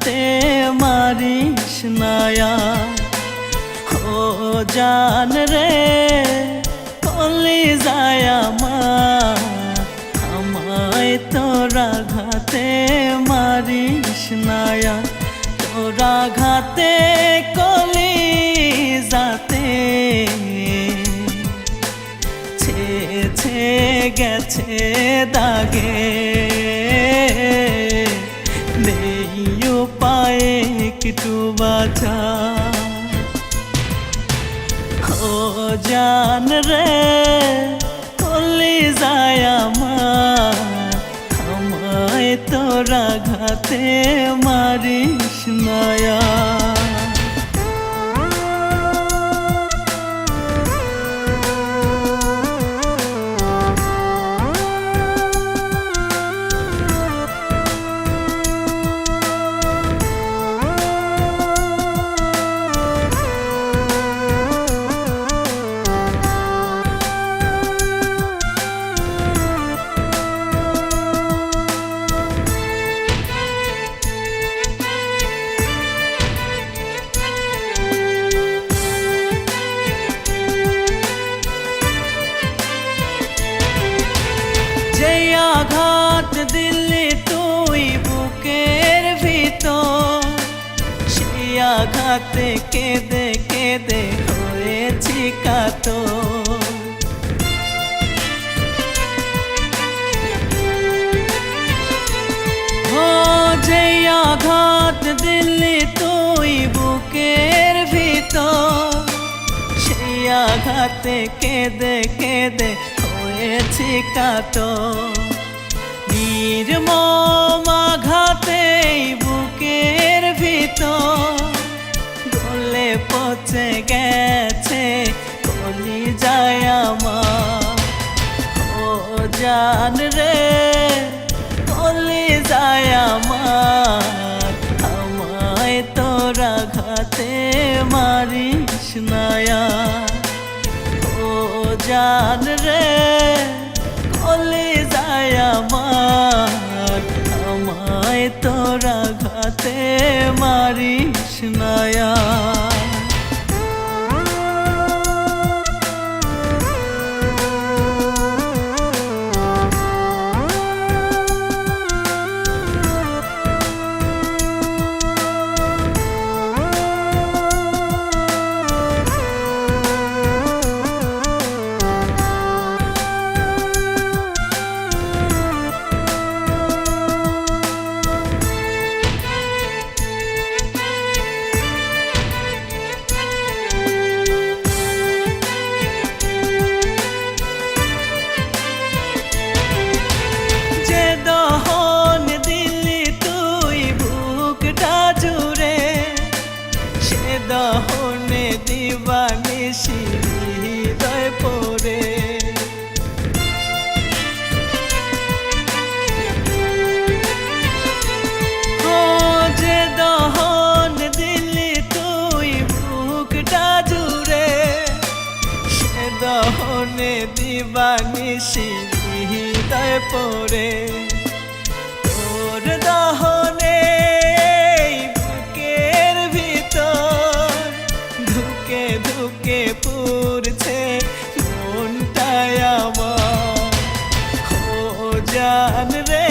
ঘাতে মারিস নায়া। ও জান রে কলি যায় আমার, আমায় তোরা ঘাতে মারিস নায়া। তোরা ঘাতে কলি যাতে ছে গেছে দাগে, নেই উপায়ে একটু বাঁচা। ও জান রে কলি যায় আমার, আমায় তোরা ঘাতে মারিস নায়া। আঘাত দিলি তুই বুকের ভিতর, সেই আঘাতে কেঁদে কেঁদে হয়েছি কাতর। ও যে আঘাত দিলি তুই বুকের ভিতর, সেই আঘাতে কেঁদে কেঁদে হয়েছি কাতর। নির্মম আঘাতে বুকের ভিতর গলে পচে গেছে কলি যায় আমার। ও জান রে কলি যায় আমার, আমায় তোরা ঘাতে মারিস নায়া। ও জান রে কলি যায় আমার, আমায় তোরা ঘাতে মারিস নায়া। দহনে দিবানিশি হৃদয় পড়ে, ও যে দহন দিলি তুই বুকটা জুড়ে, সে দহনে দিবানিশি হৃদয় পড়ে। তোর দহনে ধুকে পুরছে মনটায় আমার। ও জান রে